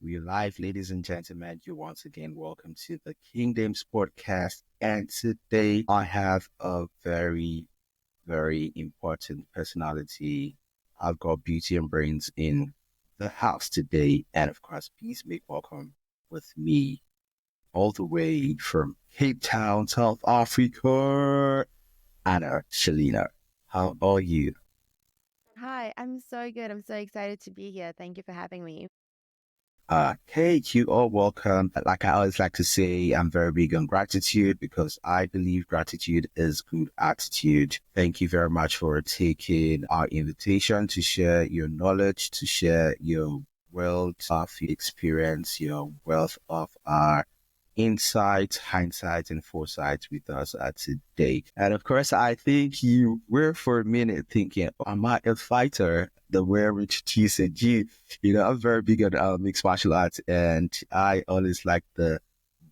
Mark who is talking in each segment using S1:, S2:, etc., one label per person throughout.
S1: We're live, ladies and gentlemen. You once again welcome to the King Dems Podcast. And today I have a very important personality. I've got Beauty and Brains in the house today. And of course, please make welcome with me all the way from Cape Town, South Africa, Anna Shilina. How are you?
S2: Hi, I'm so good. I'm so excited to be here. Thank you for having me.
S1: Hey, you are welcome. Like I always like to say, I'm very big on gratitude because I believe gratitude is good attitude. Thank you very much for taking our invitation to share your knowledge, to share your wealth of experience, your wealth of insight, hindsight, and foresight with us today. And of course, I think you were for a minute thinking, am I a fighter? The way which teased you. I'm very big on mixed martial arts, and I always like the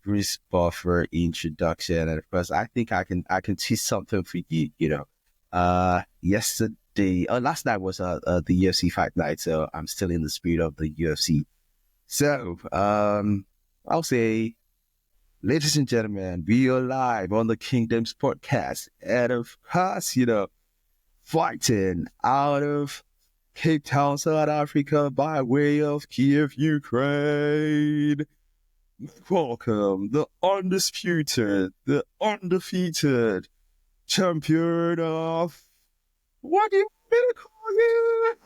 S1: brisk buffer introduction. And of course, I think I can teach something for you. Yesterday, last night was the UFC fight night, so I'm still in the spirit of the UFC. So, I'll say, ladies and gentlemen, we are live on the King Dems Podcast. And of course, fighting out of Cape Town, South Africa by way of Kiev, Ukraine. Welcome, the undisputed, the undefeated champion of, what do you want me to call you?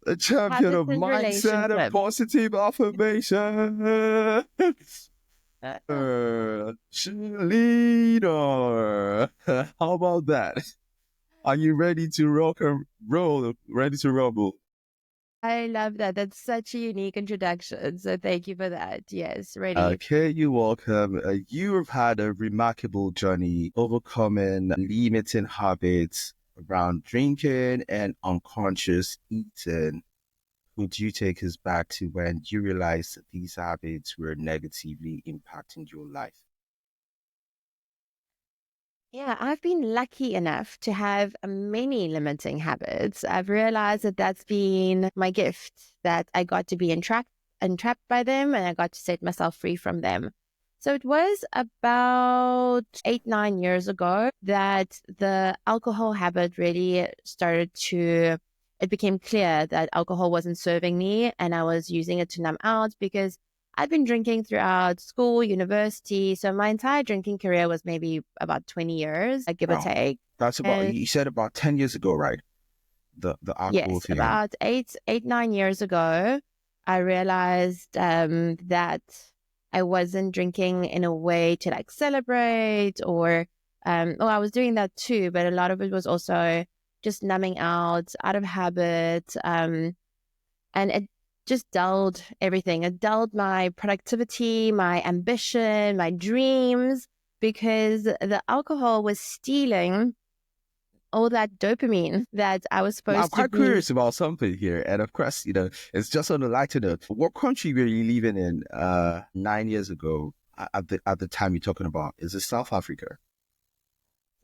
S1: The champion of
S2: Positive
S1: mindset and
S2: relationship.
S1: positive affirmation. Shilina. How about that? Are you ready to rock and roll? Ready to rumble?
S2: I love that. That's such a unique introduction. So thank you for that. Yes, ready.
S1: Okay, you're welcome. You have had a remarkable journey overcoming limiting habits around drinking and unconscious eating. Could you take us back to when you realized that these habits were negatively impacting your life?
S2: Yeah, I've been lucky enough to have many limiting habits. I've realized that that's been my gift, that I got to be entrapped by them and I got to set myself free from them. So it was about 8, 9 years ago that the alcohol habit really it became clear that alcohol wasn't serving me and I was using it to numb out because I'd been drinking throughout school, university. So my entire drinking career was maybe about 20 years, give or
S1: Wow,
S2: take.
S1: that's about,
S2: And
S1: you said about 10 years ago, right? The alcohol
S2: yes,
S1: thing.
S2: about 8, 9 years ago, I realized that I wasn't drinking in a way to like celebrate or I was doing that too, but a lot of it was also just numbing out of habit. And it just dulled everything. It dulled my productivity, my ambition, my dreams, because the alcohol was stealing all that dopamine that I was
S1: Now, I'm
S2: supposed to
S1: quite
S2: be.
S1: curious about something here. And of course, it's just on the lighter note. What country were you living in 9 years ago at the time you're talking about? Is it South Africa?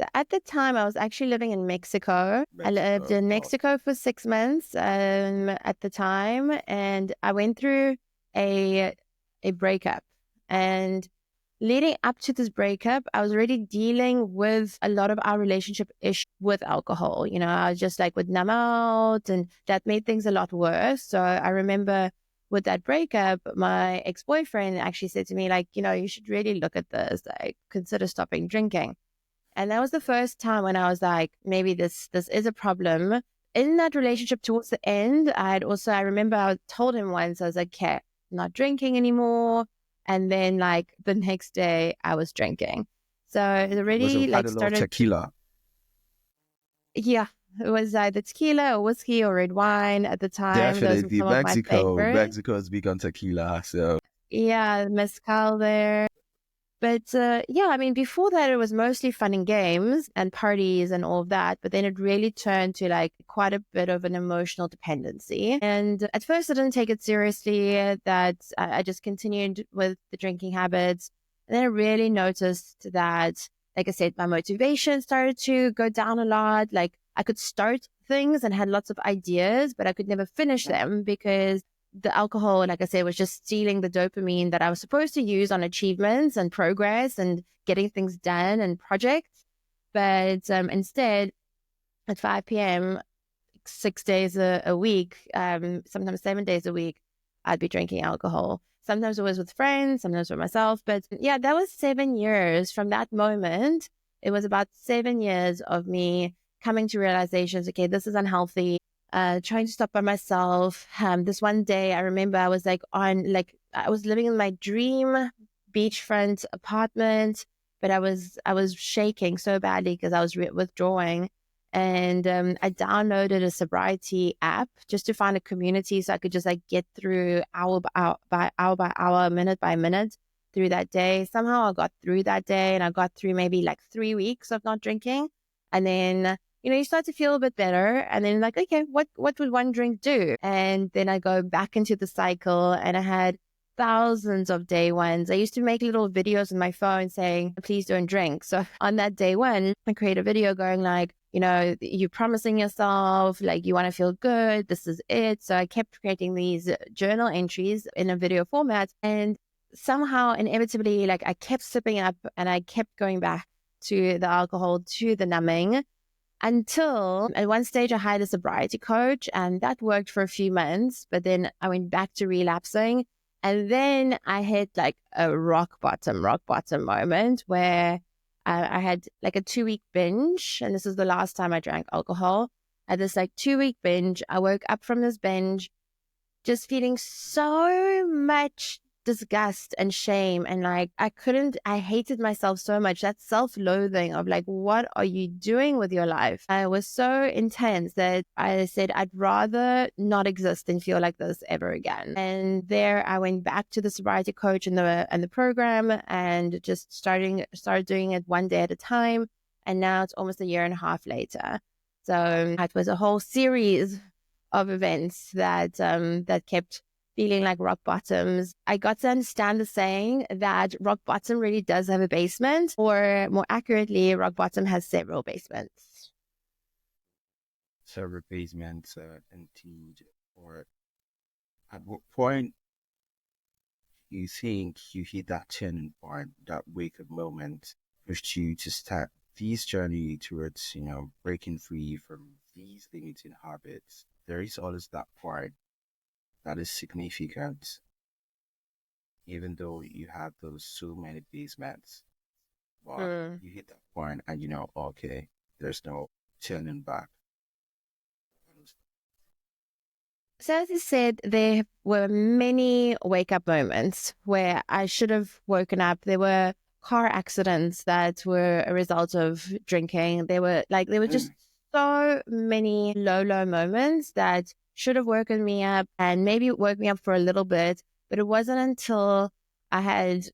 S2: So at the time, I was actually living in Mexico. I lived
S1: Mexico.
S2: in
S1: Oh,
S2: Mexico for 6 months at the time, and I went through a a breakup. And leading up to this breakup, I was already dealing with a lot of our relationship issues with alcohol. I was just like would numb out, and that made things a lot worse. So I remember with that breakup, my ex-boyfriend actually said to me, like, you should really look at this, like, consider stopping drinking. And that was the first time when I was like, maybe this is a problem. In that relationship towards the end, I remember I told him once, I was like, okay, I'm not drinking anymore. And then like the next day I was drinking. So it
S1: was it
S2: already
S1: quite
S2: like
S1: a lot of
S2: started,
S1: tequila?
S2: yeah, it was either tequila or whiskey or red wine at the time. Those were
S1: Definitely.
S2: some of my
S1: Mexico.
S2: favorites.
S1: Mexico is big on tequila. So,
S2: Yeah, mezcal there. But yeah, I mean, before that, it was mostly fun and games and parties and all of that. But then it really turned to like quite a bit of an emotional dependency. And at first, I didn't take it seriously, that I just continued with the drinking habits. And then I really noticed that, like I said, my motivation started to go down a lot. Like I could start things and had lots of ideas, but I could never finish them because the alcohol, like I said, was just stealing the dopamine that I was supposed to use on achievements and progress and getting things done and projects. But instead, at 5 p.m., 6 days a week, sometimes 7 days a week, I'd be drinking alcohol. Sometimes it was with friends, sometimes with myself. But yeah, that was 7 years from that moment. It was about 7 years of me coming to realizations, okay, this is unhealthy, trying to stop by myself. This one day, I remember I was I was living in my dream beachfront apartment, but I was shaking so badly because I was withdrawing. And I downloaded a sobriety app just to find a community so I could just like get through hour by hour, minute by minute through that day. Somehow I got through that day, and I got through maybe like 3 weeks of not drinking. And then, you start to feel a bit better, and then like, okay, what would one drink do? And then I go back into the cycle, and I had thousands of day ones. I used to make little videos on my phone saying, please don't drink. So on that day one, I create a video going like, you're promising yourself, like you want to feel good. This is it. So I kept creating these journal entries in a video format, and somehow inevitably, like I kept sipping up and I kept going back to the alcohol, to the numbing, until at one stage I hired a sobriety coach, and that worked for a few months. But then I went back to relapsing. And then I hit like a rock bottom moment where I had like a 2 week binge. And this is the last time I drank alcohol. I had this like 2 week binge. I woke up from this binge just feeling so much disgust and shame. And like, I hated myself so much. That self-loathing of like, what are you doing with your life? I was so intense that I said, I'd rather not exist than feel like this ever again. And there I went back to the sobriety coach and the program, and just started doing it one day at a time. And now it's almost a year and a half later. So it was a whole series of events that kept feeling like rock bottoms. I got to understand the saying that rock bottom really does have a basement, or more accurately, rock bottom has several basements.
S1: Several basements, indeed. Or at what point you think you hit that turning point, that wake up moment, pushed you to start this journey towards, breaking free from these limiting habits? There is always that point that is significant, even though you have those so many basements. But you hit that point and okay, there's no turning back.
S2: So as you said, there were many wake-up moments where I should have woken up. There were car accidents that were a result of drinking. There were just so many low moments that should have woken me up, and maybe woke me up for a little bit. But it wasn't until I had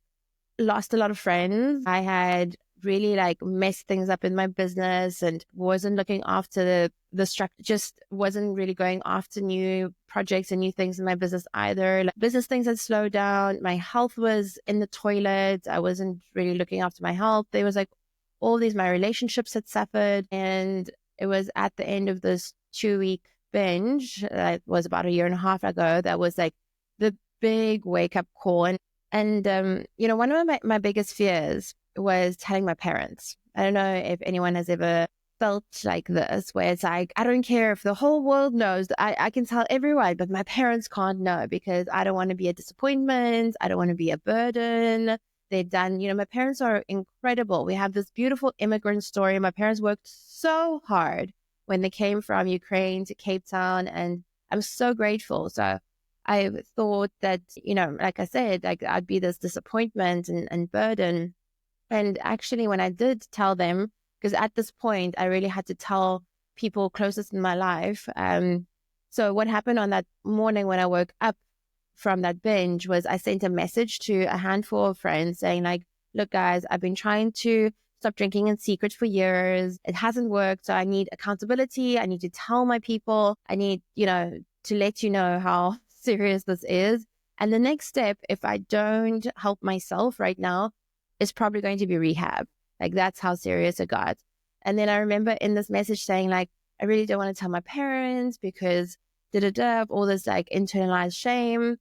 S2: lost a lot of friends. I had really like messed things up in my business and wasn't looking after the structure, just wasn't really going after new projects and new things in my business either. Like, business things had slowed down. My health was in the toilet. I wasn't really looking after my health. There was like all these, my relationships had suffered. And it was at the end of this 2 week binge, that was about a year and a half ago, that was like the big wake up call. And one of my biggest fears was telling my parents. I don't know if anyone has ever felt like this, where it's like, I don't care if the whole world knows. I can tell everyone, but my parents can't know, because I don't want to be a disappointment. I don't want to be a burden. They've done, my parents are incredible. We have this beautiful immigrant story. My parents worked so hard when they came from Ukraine to Cape Town, and I'm so grateful. So I thought that, like I said, like I'd be this disappointment and burden. And actually, when I did tell them, because at this point, I really had to tell people closest in my life. So what happened on that morning when I woke up from that binge was I sent a message to a handful of friends saying like, look, guys, I've been trying to stop drinking in secret for years. It hasn't worked. So I need accountability. I need to tell my people. I need, to let you know how serious this is. And the next step, if I don't help myself right now, is probably going to be rehab. Like, that's how serious it got. And then I remember in this message saying like, I really don't want to tell my parents because all this like internalized shame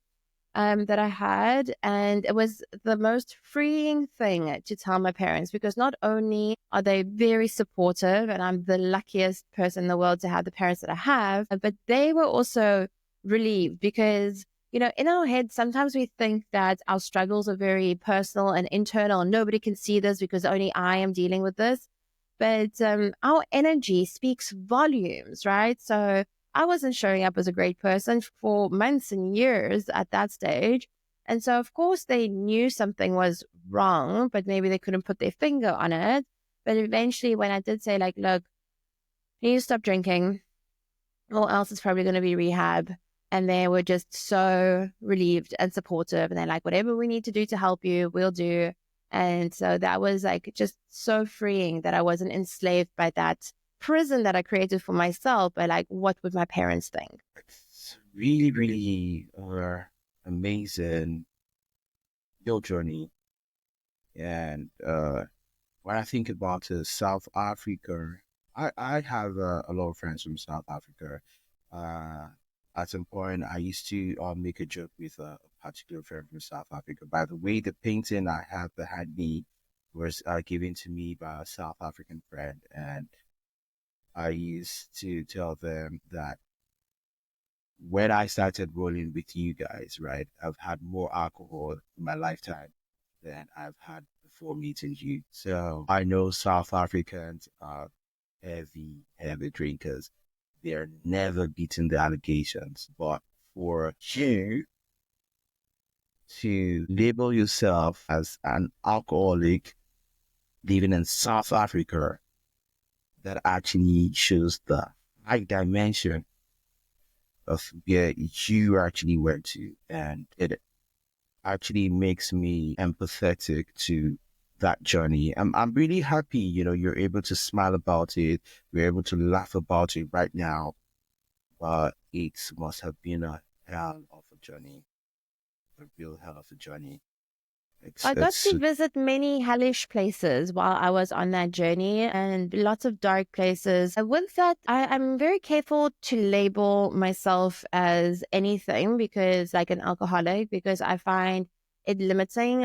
S2: that I had. And it was the most freeing thing to tell my parents, because not only are they very supportive, and I'm the luckiest person in the world to have the parents that I have, but they were also relieved, because, you know, in our heads, sometimes we think that our struggles are very personal and internal, and nobody can see this because only I am dealing with this. But our energy speaks volumes, right? So I wasn't showing up as a great person for months and years at that stage. And so, of course, they knew something was wrong, but maybe they couldn't put their finger on it. But eventually, when I did say, like, look, you need to stop drinking, or else it's probably going to be rehab. And they were just so relieved and supportive. And they're like, whatever we need to do to help you, we'll do. And so that was like just so freeing, that I wasn't enslaved by that prison that I created for myself. But like, what would my parents think?
S1: It's really, really amazing your journey. And when I think about South Africa, I have a lot of friends from South Africa. Uh, at some point, I used to make a joke with a particular friend from South Africa. By the way, the painting I have behind me was given to me by a South African friend. And I used to tell them that when I started rolling with you guys, right, I've had more alcohol in my lifetime than I've had before meeting you. So I know South Africans are heavy drinkers. They're never beating the allegations. But for you to label yourself as an alcoholic living in South Africa, that actually shows the high dimension of where you actually went to. And it actually makes me empathetic to that journey. I'm really happy, you're able to smile about it. You're able to laugh about it right now. But it must have been a hell of a journey, a real hell of a journey.
S2: I got
S1: It's
S2: to visit many hellish places while I was on that journey, and lots of dark places. With that, I'm very careful to label myself as anything, because, like an alcoholic, because I find it limiting.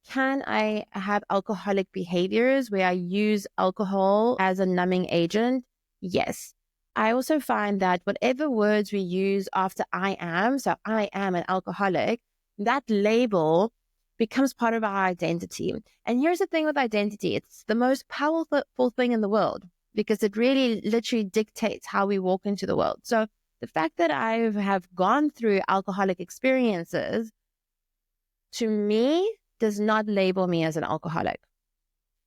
S2: Can I have alcoholic behaviors where I use alcohol as a numbing agent? Yes. I also find that whatever words we use after so I am an alcoholic, that label becomes part of our identity. And here's the thing with identity, it's the most powerful thing in the world, because it really literally dictates how we walk into the world. So the fact that I have gone through alcoholic experiences, to me, does not label me as an alcoholic.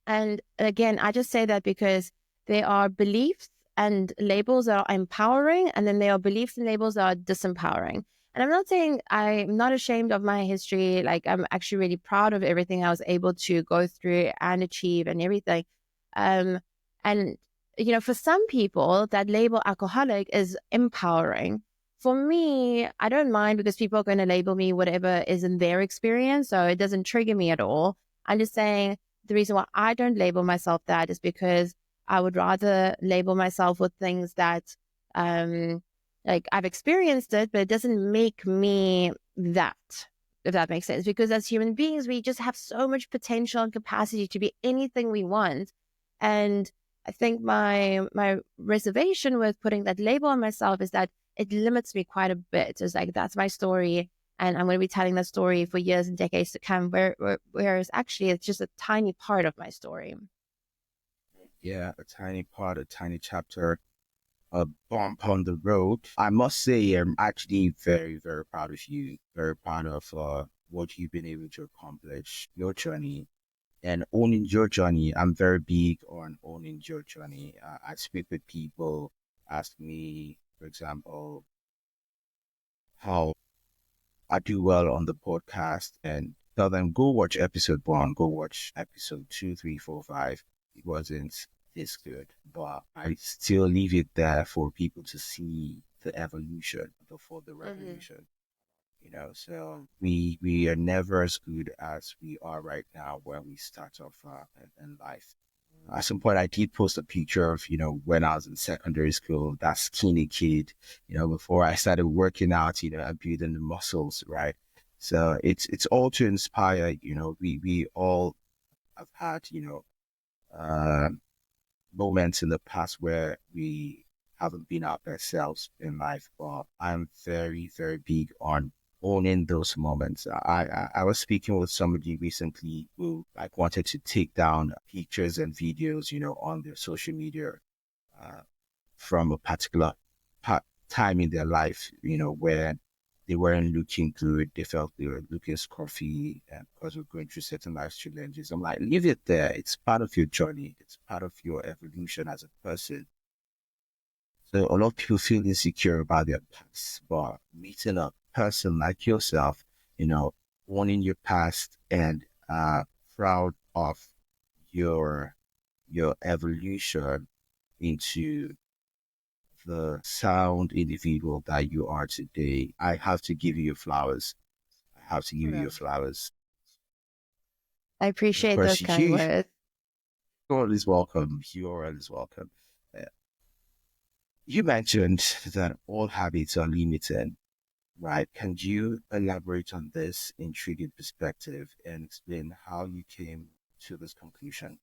S2: And again, I just say that because there are beliefs and labels that are empowering, and then there are beliefs and labels that are disempowering. And I'm not saying I'm not ashamed of my history. Like, I'm actually really proud of everything I was able to go through and achieve and everything. Um, and, you know, for some people, that label alcoholic is empowering. For me, I don't mind, because people are going to label me whatever is in their experience. So it doesn't trigger me at all. I'm just saying, the reason why I don't label myself that is because I would rather label myself with things that, like, I've experienced it, but it doesn't make me that, if that makes sense. Because as human beings, we just have so much potential and capacity to be anything we want. And I think my reservation with putting that label on myself is that it limits me quite a bit. It's like, that's my story, and I'm going to be telling that story for years and decades to come. Whereas actually, it's just a tiny part of my story.
S1: yeah, a tiny part, a tiny chapter, a bump on the road. I must say, I'm actually very, very proud of you. Very proud of what you've been able to accomplish, your journey, and owning your journey. I'm very big on owning your journey. I speak with people, ask me, for example, how I do well on the podcast, and tell them, go watch episode 1, go watch episode 2, 3, 4, 5. It wasn't this good, but I still leave it there for people to see the evolution before the
S2: Mm-hmm.
S1: revolution. So we are never as good as we are right now when we start off in life. At some point, I did post a picture of, when I was in secondary school, that skinny kid, before I started working out, and building the muscles, right? So it's all to inspire, we all have had, uh, moments in the past where we haven't been our best selves in life, but I'm very, very big on owning those moments. I was speaking with somebody recently who like wanted to take down pictures and videos, on their social media, uh, from a particular time in their life, where they weren't looking good. They felt they were looking scruffy and because we're going through certain life challenges. I'm like, leave it there. It's part of your journey. It's part of your evolution as a person. So a lot of people feel insecure about their past, but meeting a person like yourself, owning your past and proud of your evolution into the sound individual that you are today. I have to give you your flowers. I have to give you
S2: Yeah.
S1: your flowers.
S2: I
S1: And of
S2: appreciate
S1: course,
S2: those kind words.
S1: you're always welcome. You're always welcome. Uh, You mentioned that all habits are limited, right? Can you elaborate on this intriguing perspective and explain how you came to this conclusion?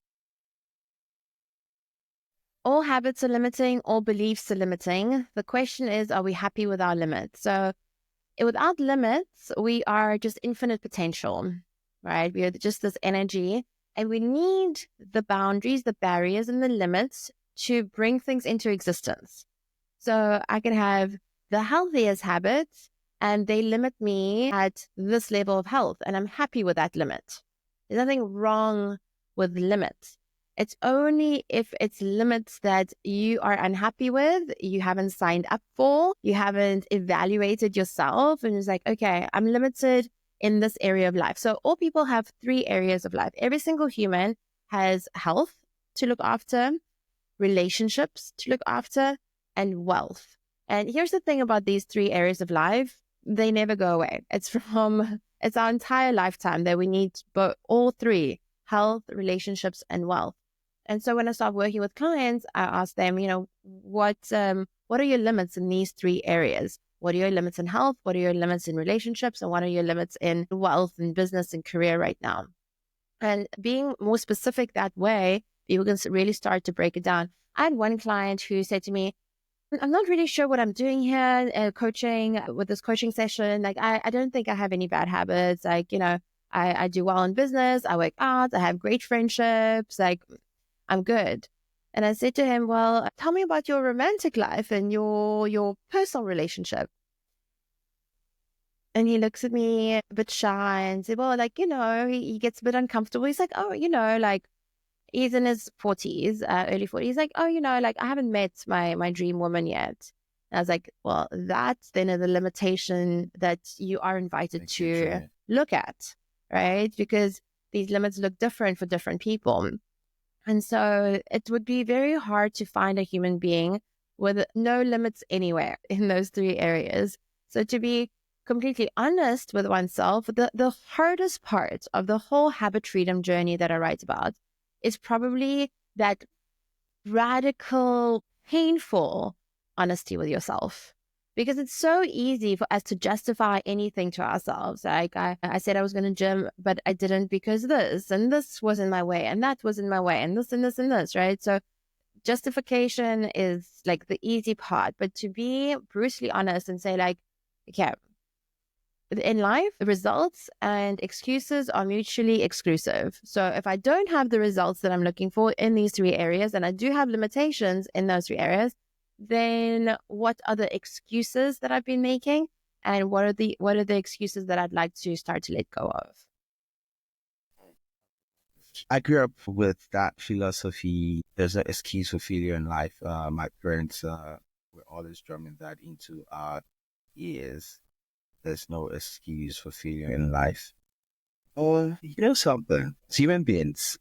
S2: All habits are limiting, all beliefs are limiting. The question is, are we happy with our limits? So without limits, we are just infinite potential, right? We are just this energy, and we need the boundaries, the barriers, and the limits to bring things into existence. So I can have the healthiest habits, and they limit me at this level of health, and I'm happy with that limit. There's nothing wrong with limits. It's only if it's limits that you are unhappy with, you haven't signed up for, you haven't evaluated yourself, and it's like, okay, I'm limited in this area of life. So all people have three areas of life. Every single human has health to look after, relationships to look after, and wealth. And here's the thing about these three areas of life, they never go away. It's our entire lifetime that we need all three: health, relationships, and wealth. And so when I start working with clients, I ask them, what are your limits in these three areas? What are your limits in health? What are your limits in relationships? And what are your limits in wealth and business and career right now? And being more specific that way, people can really start to break it down. I had one client who said to me, I'm not really sure what I'm doing here, coaching with this coaching session. Like, I don't think I have any bad habits. Like, I do well in business. I work out. I have great friendships. Like, I'm good. And I said to him, well, tell me about your romantic life and your personal relationship. And he looks at me a bit shy and said, well, like, he gets a bit uncomfortable. He's like, oh, like, he's in his 40s, early 40s. Like, oh, like, I haven't met my dream woman yet. And I was like, well, that's then the limitation that you are invited
S1: Thank you,
S2: to
S1: Junior.
S2: look at, right? Because these limits look different for different people. And so it would be very hard to find a human being with no limits anywhere in those three areas. So to be completely honest with oneself, the hardest part of the whole habit freedom journey that I write about is probably that radical, painful honesty with yourself. Because it's so easy for us to justify anything to ourselves. Like I said I was going to gym, but I didn't because this and this was in my way and that was in my way and this and this and this, right? So justification is like the easy part. But to be brutally honest and say like, okay, in life, results and excuses are mutually exclusive. So if I don't have the results that I'm looking for in these three areas, and I do have limitations in those three areas, then what are the excuses that I've been making? And what are the excuses that I'd like to start to let go of?
S1: I grew up with that philosophy. There's no excuse for failure in life. My parents were always drumming that into our ears. There's no excuse for failure in life. Or, something? As human beings,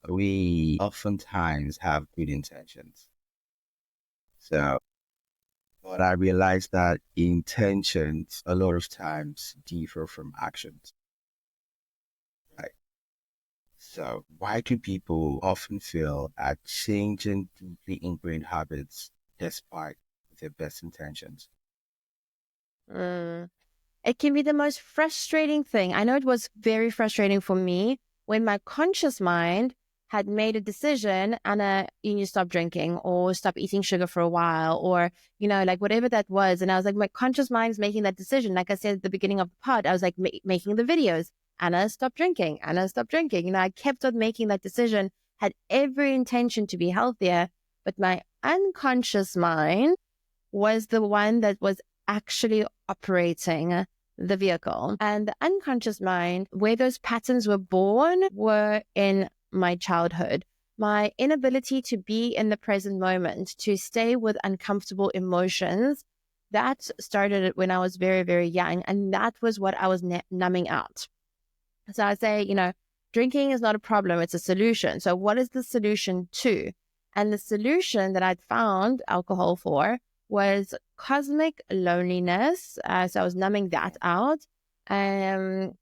S1: we oftentimes have good intentions. So, but I realized that intentions a lot of times differ from actions. Right? So why do people often fail at changing deeply ingrained habits despite their best intentions?
S2: Mm. It can be the most frustrating thing. I know it was very frustrating for me when my conscious mind had made a decision, Anna, you need to stop drinking or stop eating sugar for a while, or, like whatever that was. And I was like, my conscious mind is making that decision. Like I said at the beginning of the pod, I was like making the videos. Anna, stop drinking. Anna, stop drinking. I kept on making that decision, had every intention to be healthier, but my unconscious mind was the one that was actually operating the vehicle. And the unconscious mind, where those patterns were born, were in my childhood. My inability to be in the present moment, to stay with uncomfortable emotions, that started when I was very, very young. And that was what I was numbing out. So I say, drinking is not a problem, it's a solution. So what is the solution to? And the solution that I'd found alcohol for was cosmic loneliness. So I was numbing that out. And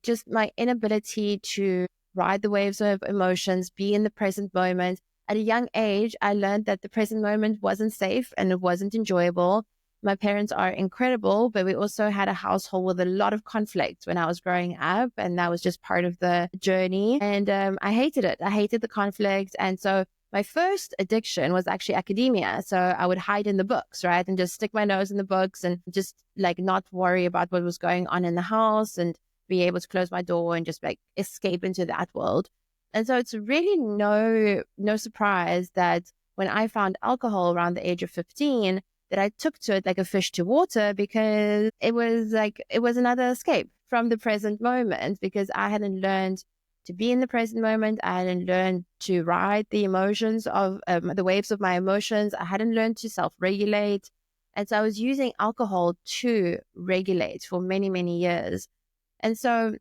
S2: just my inability to ride the waves of emotions, be in the present moment. At a young age, I learned that the present moment wasn't safe and it wasn't enjoyable. My parents are incredible, but we also had a household with a lot of conflict when I was growing up, and that was just part of the journey. And I hated it. I hated the conflict. And so my first addiction was actually academia. So I would hide in the books, right? And just stick my nose in the books and just like not worry about what was going on in the house and be able to close my door and just like escape into that world. And so it's really no surprise that when I found alcohol around the age of 15, that I took to it like a fish to water, because it was another escape from the present moment, because I hadn't learned to be in the present moment. I hadn't learned to ride the emotions of the waves of my emotions. I hadn't learned to self-regulate. And so I was using alcohol to regulate for many, many years. And so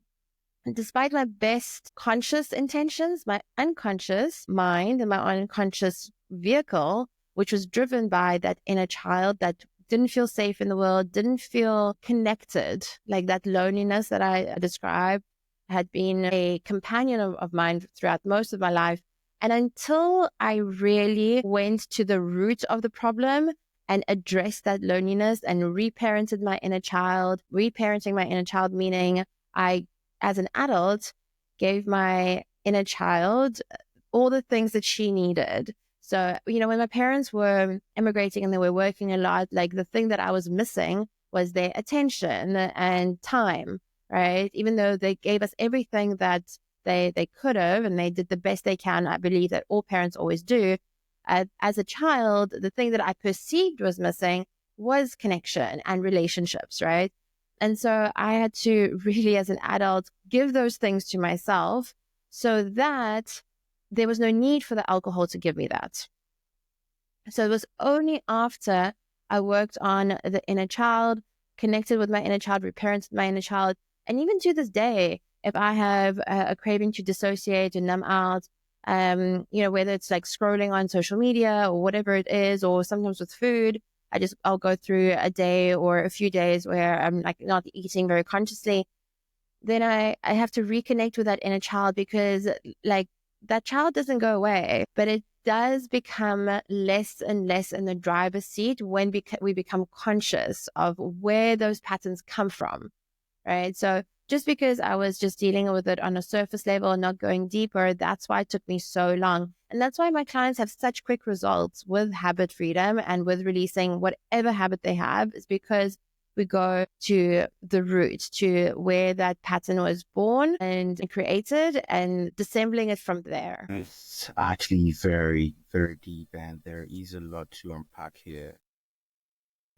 S2: despite my best conscious intentions, my unconscious mind and my unconscious vehicle, which was driven by that inner child that didn't feel safe in the world, didn't feel connected, like that loneliness that I described, had been a companion of mine throughout most of my life. And until I really went to the root of the problem and addressed that loneliness and reparenting my inner child, meaning I, as an adult, gave my inner child all the things that she needed. So, when my parents were immigrating and they were working a lot, like the thing that I was missing was their attention and time, right? Even though they gave us everything that they could have and they did the best they can, I believe that all parents always do. As a child, the thing that I perceived was missing was connection and relationships, right? And so I had to really, as an adult, give those things to myself so that there was no need for the alcohol to give me that. So it was only after I worked on the inner child, connected with my inner child, reparented my inner child. And even to this day, if I have a craving to dissociate and numb out, whether it's like scrolling on social media or whatever it is, or sometimes with food, I'll go through a day or a few days where I'm like not eating very consciously. Then I have to reconnect with that inner child, because like that child doesn't go away, but it does become less and less in the driver's seat when we become conscious of where those patterns come from, right? So just because I was just dealing with it on a surface level and not going deeper, that's why it took me so long. And that's why my clients have such quick results with habit freedom and with releasing whatever habit they have, is because we go to the root, to where that pattern was born and created, and dissembling it from there.
S1: It's actually very, very deep, and there is a lot to unpack here.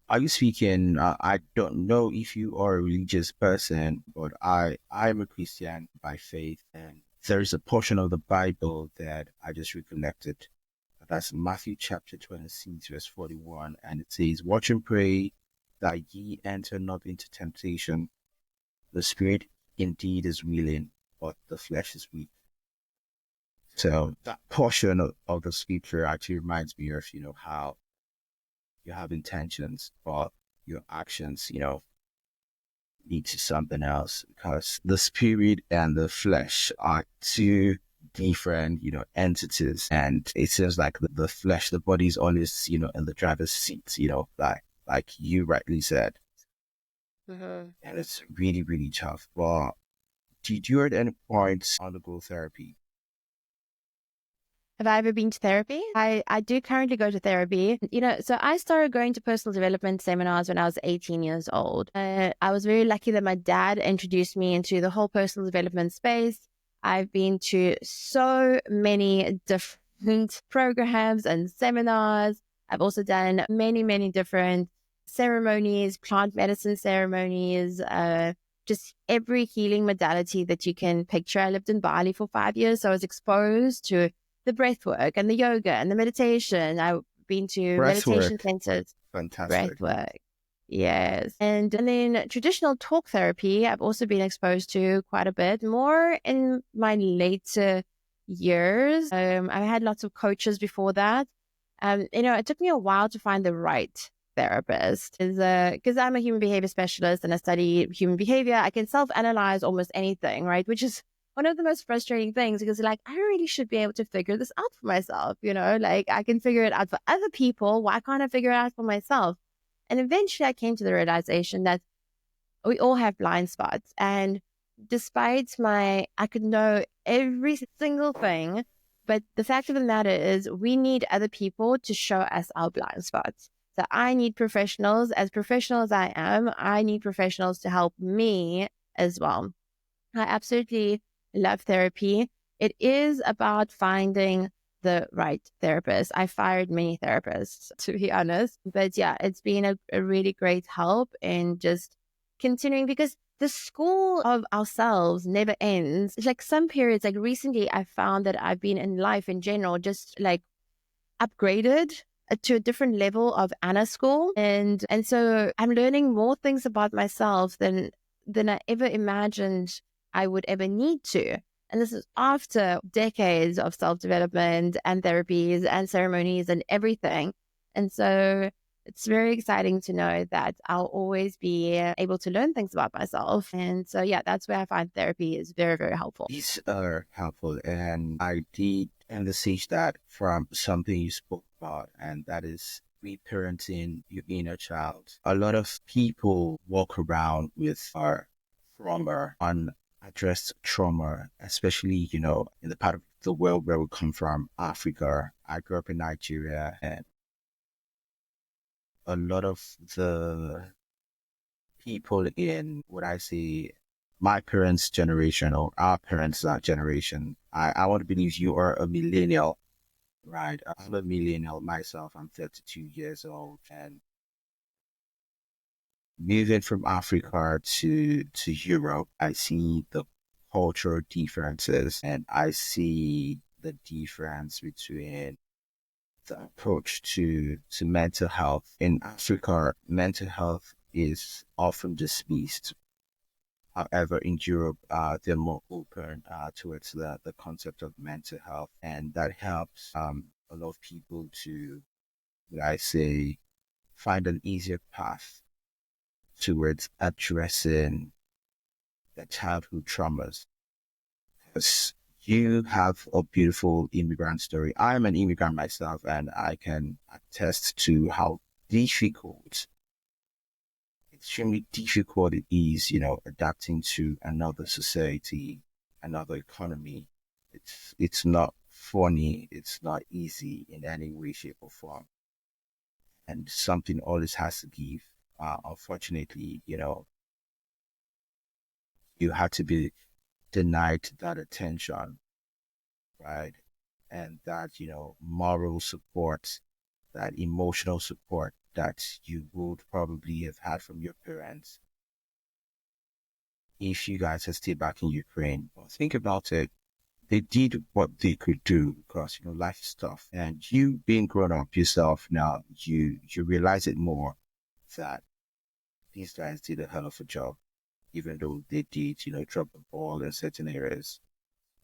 S1: Are you speaking? I don't know if you are a religious person, but I'm a Christian by faith, and there's a portion of the Bible that I just recollected. That's Matthew chapter 26, verse 41, and it says, "Watch and pray that ye enter not into temptation. The spirit indeed is willing, but the flesh is weak." So that portion of the scripture actually reminds me of, how you have intentions, but your actions, lead to something else, because the spirit and the flesh are two different, entities. And it seems like the flesh, the body is always, in the driver's seat, like you rightly said.
S2: Mm-hmm.
S1: And it's really, really tough. But did you at any point undergo therapy?
S2: Have I ever been to therapy? I do currently go to therapy. So I started going to personal development seminars when I was 18 years old. I was very lucky that my dad introduced me into the whole personal development space. I've been to so many different programs and seminars. I've also done many, many different ceremonies, plant medicine ceremonies, just every healing modality that you can picture. I lived in Bali for 5 years, so I was exposed to the breath work and the yoga and the meditation. I've been to meditation
S1: Breathwork.
S2: centers, breath
S1: Fantastic.
S2: work. Yes. And then traditional talk therapy, I've also been exposed to quite a bit more in my later years. I had lots of coaches before that. It took me a while to find the right therapist because I'm a human behavior specialist and I study human behavior. I can self-analyze almost anything, right? Which is one of the most frustrating things because like I really should be able to figure this out for myself, like I can figure it out for other people. Why can't I figure it out for myself? And eventually I came to the realization that we all have blind spots. And despite I could know every single thing, but the fact of the matter is we need other people to show us our blind spots. So I need professionals, as professional as I am, I need professionals to help me as well. I absolutely love therapy. It is about finding the right therapist. I fired many therapists, to be honest. But yeah, it's been a really great help in just continuing because the school of ourselves never ends. It's like some periods, like recently, I found that I've been in life in general, just like upgraded to a different level of Anna school. And so I'm learning more things about myself than I ever imagined I would ever need to. And this is after decades of self-development and therapies and ceremonies and everything. And so it's very exciting to know that I'll always be able to learn things about myself. And so, yeah, that's where I find therapy is very, very helpful.
S1: These are helpful, and I did envisage that from something you spoke about, and that is reparenting your inner child. A lot of people walk around with our trauma, unaddressed trauma, especially, in the part of the world where we come from, Africa. I grew up in Nigeria, and a lot of the people in what I say my parents' generation or our parents' generation. I want to believe you are a millennial, right? I'm a millennial myself. I'm 32 years old, and moving from Africa to Europe, I see the cultural differences, and I see the difference between the approach to mental health. In Africa, mental health is often dismissed. However, in Europe, they're more open towards the concept of mental health, and that helps a lot of people to, I say, find an easier path towards addressing their childhood traumas. Because you have a beautiful immigrant story. I'm an immigrant myself, and I can attest to how difficult, extremely difficult it is, adapting to another society, another economy. It's not funny. It's not easy in any way, shape, or form. And something always has to give. Unfortunately, you have to be denied that attention, right? And that, moral support, that emotional support that you would probably have had from your parents if you guys had stayed back in Ukraine. Well, think about it. They did what they could do because, life is tough. And you being grown up yourself now, you realize it more that these guys did a hell of a job, even though they did, drop the ball in certain areas.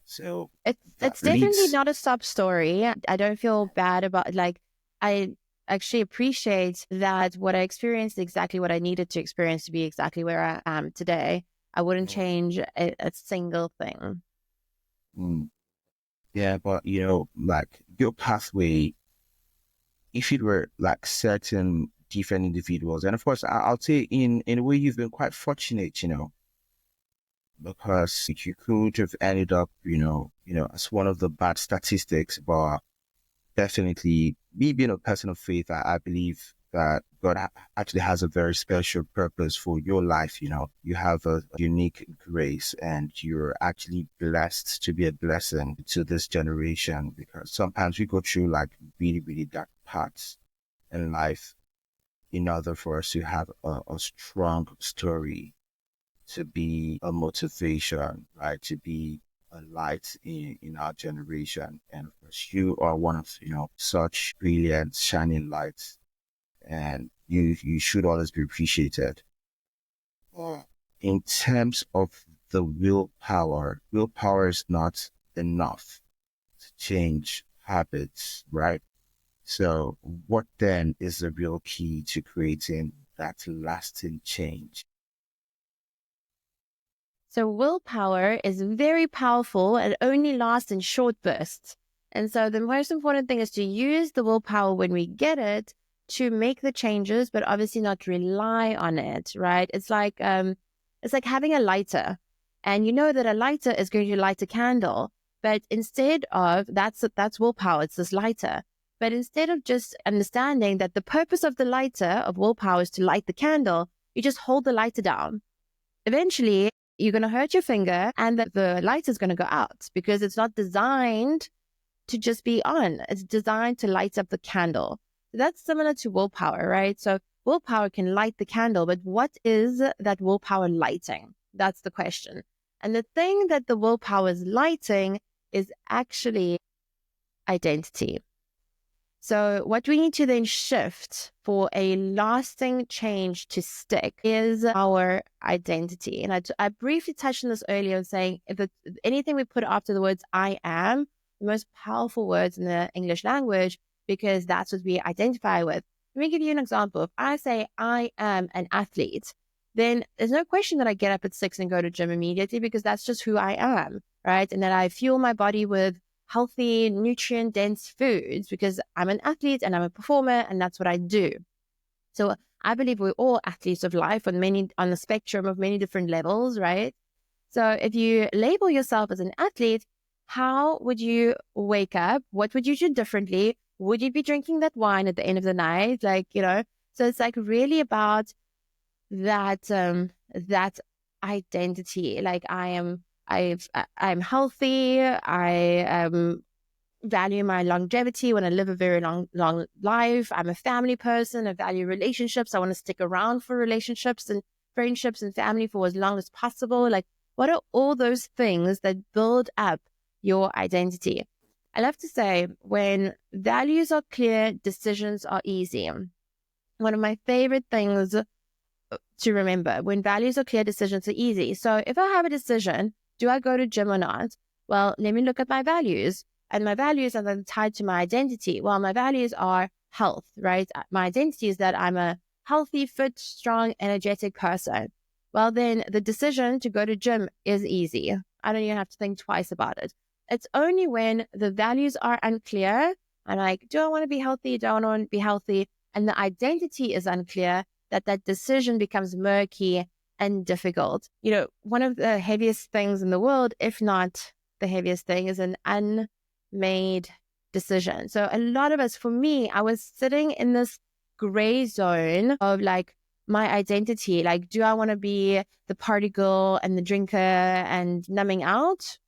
S1: So
S2: It's
S1: that
S2: it's definitely
S1: leads,
S2: not a sub story. I don't feel bad about like I actually appreciate that what I experienced is exactly what I needed to experience to be exactly where I am today. I wouldn't change a single thing.
S1: Mm. Yeah, but like your pathway, if it were like certain different individuals, and of course, I'll say in a way you've been quite fortunate, because you could have ended up, as one of the bad statistics, but definitely me being a person of faith, I believe that God actually has a very special purpose for your life. You have a unique grace and you're actually blessed to be a blessing to this generation, because sometimes we go through like really, really dark parts in life in order for us to have a strong story, to be a motivation, right? To be a light in our generation. And of course, you are one of, such brilliant, shining lights. And you should always be appreciated. Yeah. In terms of the willpower is not enough to change habits, right? So what then is the real key to creating that lasting change?
S2: So willpower is very powerful and only lasts in short bursts. And so the most important thing is to use the willpower when we get it to make the changes, but obviously not rely on it, right? It's like having a lighter, and you know that a lighter is going to light a candle, but instead of that's willpower, it's this lighter. But instead of just understanding that the purpose of the lighter of willpower is to light the candle, you just hold the lighter down. Eventually, you're going to hurt your finger and the light is going to go out because it's not designed to just be on. It's designed to light up the candle. That's similar to willpower, right? So willpower can light the candle, but what is that willpower lighting? That's the question. And the thing that the willpower is lighting is actually identity. So what we need to then shift for a lasting change to stick is our identity. And I briefly touched on this earlier, saying if anything we put after the words I am, the most powerful words in the English language, because that's what we identify with. Let me give you an example. If I say I am an athlete, then there's no question that I get up at 6 and go to gym immediately, because that's just who I am, right? And that I fuel my body with healthy, nutrient-dense foods because I'm an athlete and I'm a performer, and that's what I do. So I believe we're all athletes of life on the spectrum of many different levels, right? So if you label yourself as an athlete, how would you wake up? What would you do differently? Would you be drinking that wine at the end of the night? So it's like really about that identity. Like I'm healthy. I value my longevity. Want to live a very long life. I'm a family person. I value relationships. I want to stick around for relationships and friendships and family for as long as possible. Like, what are all those things that build up your identity? I love to say, when values are clear, decisions are easy. One of my favorite things to remember: when values are clear, decisions are easy. So if I have a decision, do I go to gym or not? Well, let me look at my values. And my values are then tied to my identity. Well, my values are health, right? My identity is that I'm a healthy, fit, strong, energetic person. Well, then the decision to go to gym is easy. I don't even have to think twice about it. It's only when the values are unclear, I'm like, do I want to be healthy? Do I want to be healthy? And the identity is unclear, that decision becomes murky and difficult. One of the heaviest things in the world, if not the heaviest thing, is an unmade decision. So a lot of us, for me, I was sitting in this gray zone of like my identity. Like, do I want to be the party girl and the drinker and numbing out?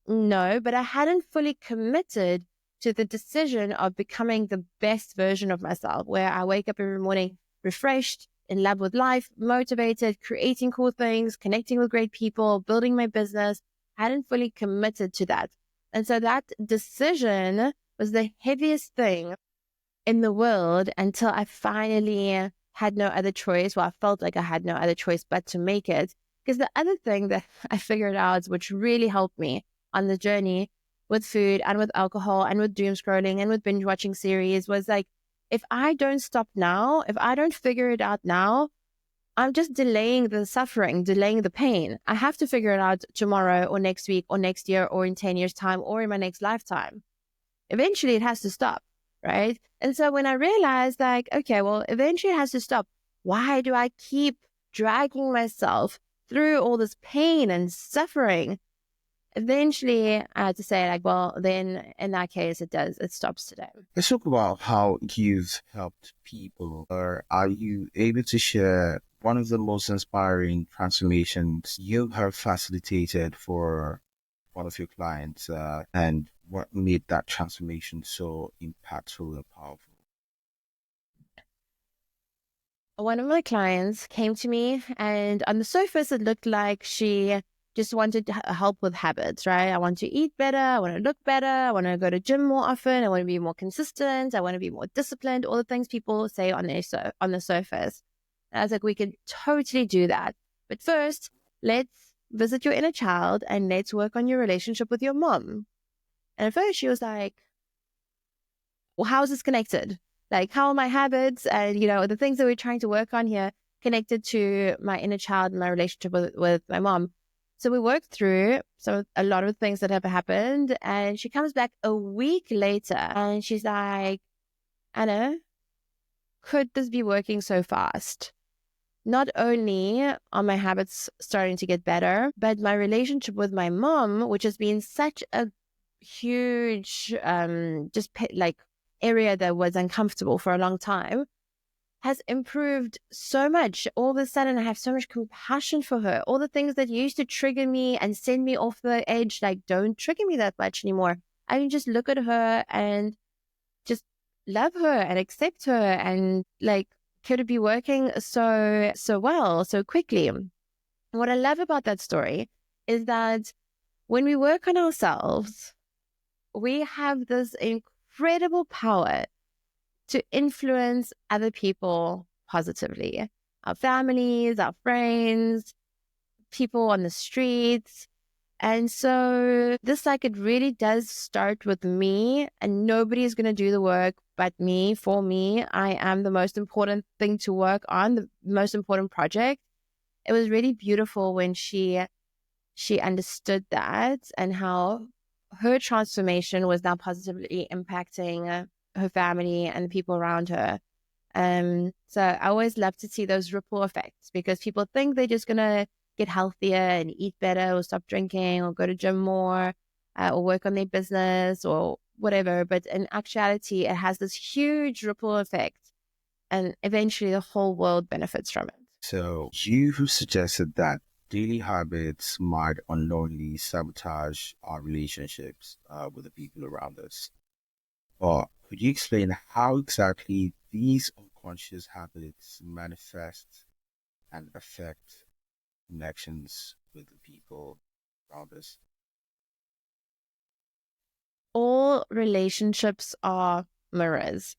S2: No, but I hadn't fully committed to the decision of becoming the best version of myself, where I wake up every morning refreshed, in love with life, motivated, creating cool things, connecting with great people, building my business. I hadn't fully committed to that. And so that decision was the heaviest thing in the world until I finally had no other choice. Well, I felt like I had no other choice but to make it. Because the other thing that I figured out, which really helped me on the journey with food and with alcohol and with doom scrolling and with binge watching series, was like, if I don't stop now, if I don't figure it out now, I'm just delaying the suffering, delaying the pain. I have to figure it out tomorrow or next week or next year or in 10 years' time or in my next lifetime. Eventually it has to stop, right? And so when I realized like, okay, well, eventually it has to stop. Why do I keep dragging myself through all this pain and suffering? Eventually I had to say like, well, then in that case, it stops today.
S1: Let's talk about how you've helped people. Or are you able to share one of the most inspiring transformations you have facilitated for one of your clients, and what made that transformation so impactful and powerful?
S2: One of my clients came to me, and on the surface, it looked like she just wanted help with habits, right? I want to eat better. I want to look better. I want to go to gym more often. I want to be more consistent. I want to be more disciplined. All the things people say on the surface. And I was like, we can totally do that. But first, let's visit your inner child and let's work on your relationship with your mom. And at first, she was like, well, how is this connected? Like, how are my habits and, the things that we're trying to work on here connected to my inner child and my relationship with my mom? So we worked through a lot of things that have happened. And she comes back a week later and she's like, Anna, could this be working so fast? Not only are my habits starting to get better, but my relationship with my mom, which has been such a huge, area that was uncomfortable for a long time, has improved so much. All of a sudden, I have so much compassion for her. All the things that used to trigger me and send me off the edge, like, don't trigger me that much anymore. I can just look at her and just love her and accept her, and like, could it be working so well, so quickly? What I love about that story is that when we work on ourselves, we have this incredible power to influence other people positively. Our families, our friends, people on the streets. And so this, like, it really does start with me, and nobody is going to do the work but me. For me, I am the most important thing to work on, the most important project. It was really beautiful when she understood that, and how her transformation was now positively impacting her family and the people around her. So I always love to see those ripple effects, because people think they're just going to get healthier and eat better or stop drinking or go to gym more, or work on their business or whatever. But in actuality, it has this huge ripple effect, and eventually the whole world benefits from it.
S1: So you've suggested that daily habits might unknowingly sabotage our relationships with the people around us. Or could you explain how exactly these unconscious habits manifest and affect connections with the people around us?
S2: All relationships are mirrors.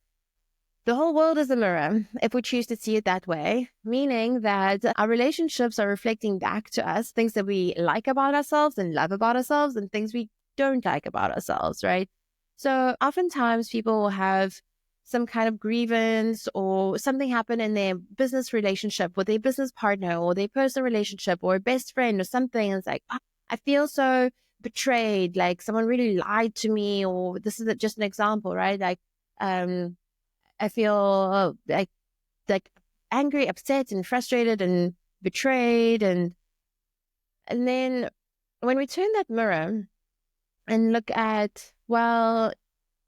S2: The whole world is a mirror, if we choose to see it that way, meaning that our relationships are reflecting back to us things that we like about ourselves and love about ourselves, and things we don't like about ourselves, right? So oftentimes people will have some kind of grievance or something happen in their business relationship with their business partner, or their personal relationship, or a best friend or something. And it's like, "Ah, I feel so betrayed, like someone really lied to me," or this is just an example, right? Like, I feel like angry, upset, and frustrated, and betrayed, and then when we turn that mirror and look at, well,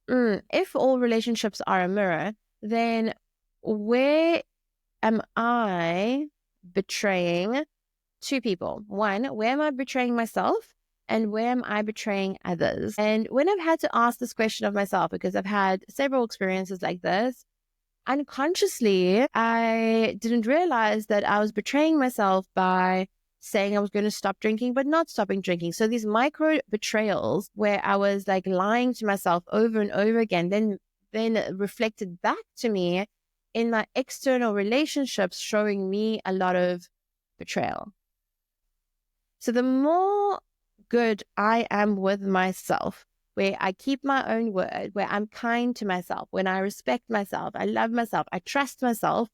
S2: if all relationships are a mirror, then where am I betraying two people? One, where am I betraying myself? And where am I betraying others? And when I've had to ask this question of myself, because I've had several experiences like this, unconsciously, I didn't realize that I was betraying myself by saying I was going to stop drinking, but not stopping drinking. So these micro betrayals where I was like lying to myself over and over again, then reflected back to me in my external relationships, showing me a lot of betrayal. So the more good I am with myself, where I keep my own word, where I'm kind to myself, when I respect myself, I love myself, I trust myself,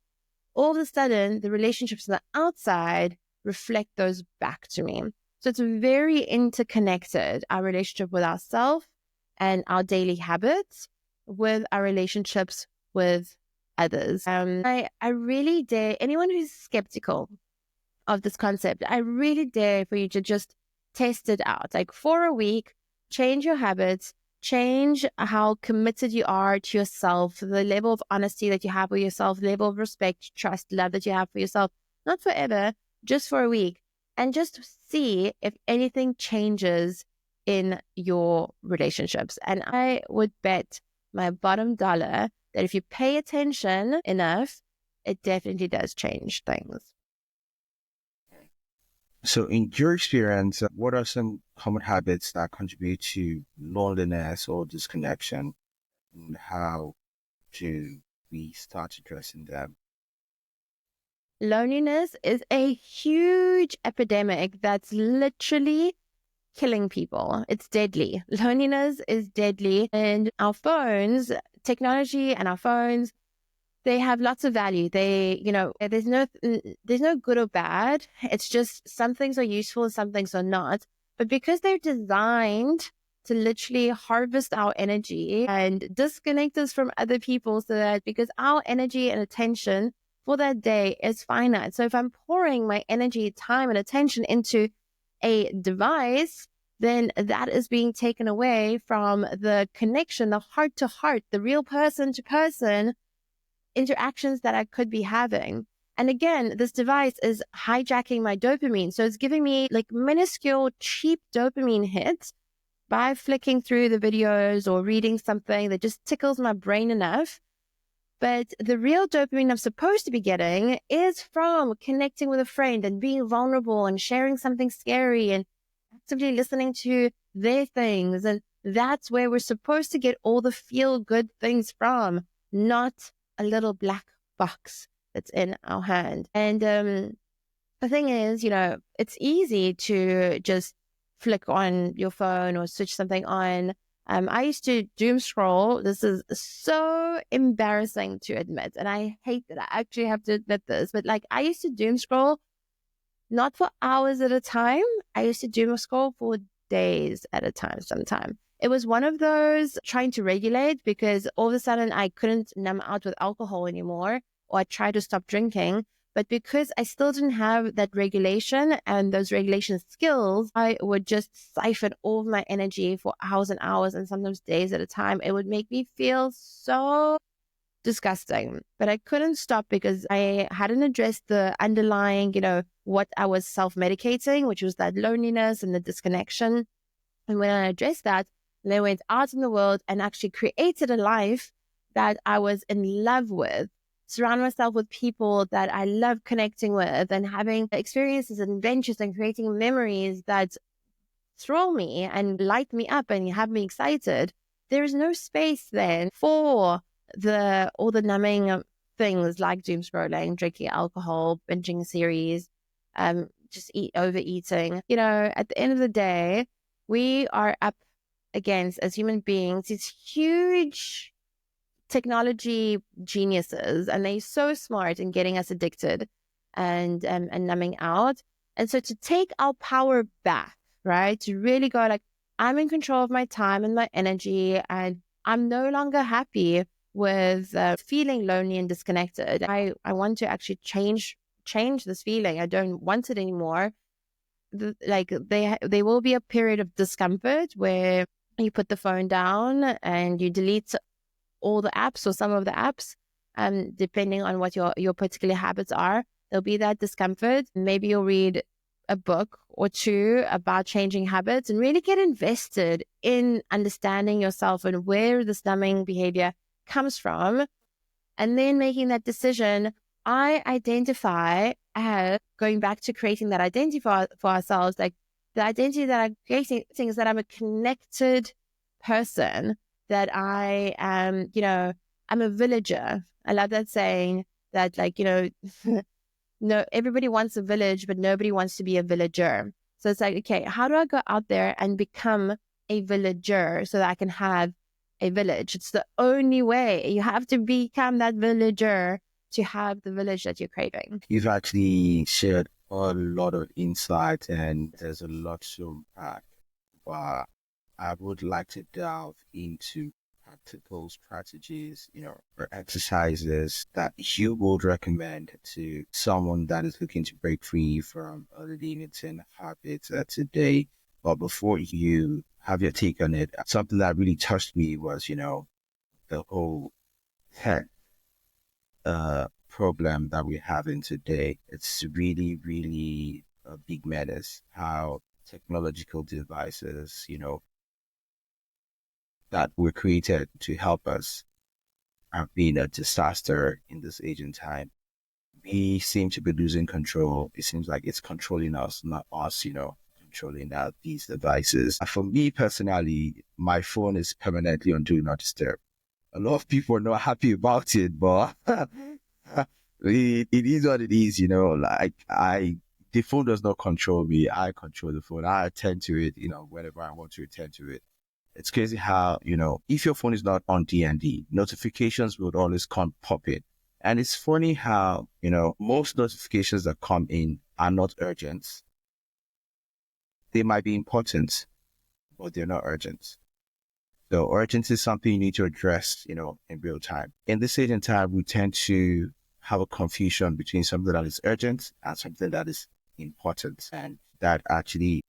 S2: all of a sudden the relationships on the outside reflect those back to me. So it's very interconnected, our relationship with ourselves and our daily habits with our relationships with others. I really dare anyone who's skeptical of this concept, I really dare for you to just test it out. Like for a week, change your habits, change how committed you are to yourself, the level of honesty that you have with yourself, level of respect, trust, love that you have for yourself, not forever, just for a week. And just see if anything changes in your relationships. And I would bet my bottom dollar that if you pay attention enough, it definitely does change things.
S1: So in your experience, what are some common habits that contribute to loneliness or disconnection, and how do we start addressing them?
S2: Loneliness is a huge epidemic that's literally killing people. It's deadly. Loneliness is deadly. And our phones, technology and our phones, they have lots of value. There's no good or bad. It's just some things are useful and some things are not. But because they're designed to literally harvest our energy and disconnect us from other people, so that because our energy and attention for that day is finite. So if I'm pouring my energy, time, and attention into a device, then that is being taken away from the connection, the heart to heart, the real person to person interactions that I could be having. And again, this device is hijacking my dopamine. So it's giving me like minuscule, cheap dopamine hits by flicking through the videos or reading something that just tickles my brain enough. But the real dopamine I'm supposed to be getting is from connecting with a friend and being vulnerable and sharing something scary and actively listening to their things. And that's where we're supposed to get all the feel good things from, not a little black box that's in our hand. And the thing is, it's easy to just flick on your phone or switch something on. I used to doom scroll. This is so embarrassing to admit, and I hate that I actually have to admit this, but like I used to doom scroll not for hours at a time. I used to doom scroll for days at a time sometimes. It was one of those trying to regulate, because all of a sudden I couldn't numb out with alcohol anymore, or I tried to stop drinking. But because I still didn't have that regulation and those regulation skills, I would just siphon all of my energy for hours and hours and sometimes days at a time. It would make me feel so disgusting. But I couldn't stop because I hadn't addressed the underlying, what I was self-medicating, which was that loneliness and the disconnection. And when I addressed that, then I went out in the world and actually created a life that I was in love with. Surround myself with people that I love connecting with and having experiences and adventures and creating memories that thrill me and light me up and have me excited. There is no space then for all the numbing things like doom scrolling, drinking alcohol, binging a series, just overeating. At the end of the day, we are up against, as human beings, these huge technology geniuses, and they're so smart in getting us addicted and numbing out. And so to take our power back, right, to really go like, I'm in control of my time and my energy, and I'm no longer happy with feeling lonely and disconnected. I want to actually change this feeling. I don't want it anymore. There will be a period of discomfort where you put the phone down and you delete all the apps or some of the apps, depending on what your particular habits are. There'll be that discomfort. Maybe you'll read a book or two about changing habits and really get invested in understanding yourself and where this numbing behavior comes from. And then making that decision, I identify as going back to creating that identity for ourselves. Like the identity that I'm creating is that I'm a connected person, that I am, I'm a villager. I love that saying that, like, no, everybody wants a village, but nobody wants to be a villager. So it's like, okay, how do I go out there and become a villager so that I can have a village. It's the only way. You have to become that villager to have the village that you're craving.
S1: You've actually shared a lot of insight and there's a lot to unpack. But I would like to delve into practical strategies, or exercises that you would recommend to someone that is looking to break free from a limiting habits today. But before you have your take on it, something that really touched me was, the whole tech problem that we're having today. It's really, really a big menace how technological devices, that were created to help us have been a disaster in this age and time. We seem to be losing control. It seems like it's controlling us, not us, controlling these devices. For me personally, my phone is permanently on Do Not Disturb. A lot of people are not happy about it, but it is what it is, the phone does not control me. I control the phone. I attend to it, whenever I want to attend to it. It's crazy how, if your phone is not on D&D, notifications would always come pop in. And it's funny how, most notifications that come in are not urgent. They might be important, but they're not urgent. So urgency is something you need to address, in real time. In this age and time, we tend to have a confusion between something that is urgent and something that is important. And that actually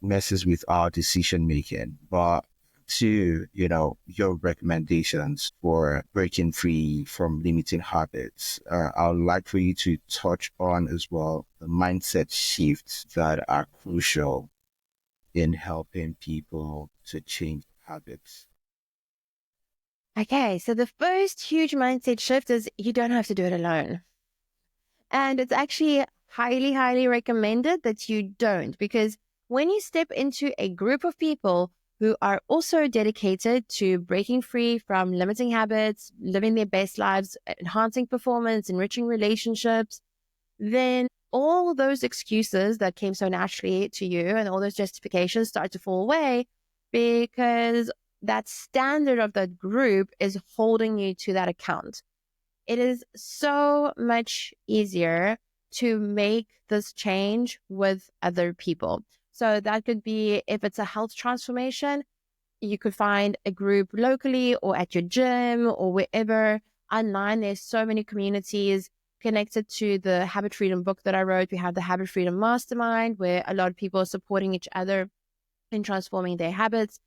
S1: messes with our decision making. But to, your recommendations for breaking free from limiting habits, I would like for you to touch on as well the mindset shifts that are crucial in helping people to change habits.
S2: Okay, so the first huge mindset shift is you don't have to do it alone. And it's actually highly, highly recommended that you don't, because when you step into a group of people who are also dedicated to breaking free from limiting habits, living their best lives, enhancing performance, enriching relationships, then all those excuses that came so naturally to you and all those justifications start to fall away, because that standard of that group is holding you to that account. It is so much easier to make this change with other people. So that could be, if it's a health transformation, you could find a group locally or at your gym or wherever. Online, there's so many communities connected to the Habit Freedom book that I wrote. We have the Habit Freedom Mastermind, where a lot of people are supporting each other in transforming their habits.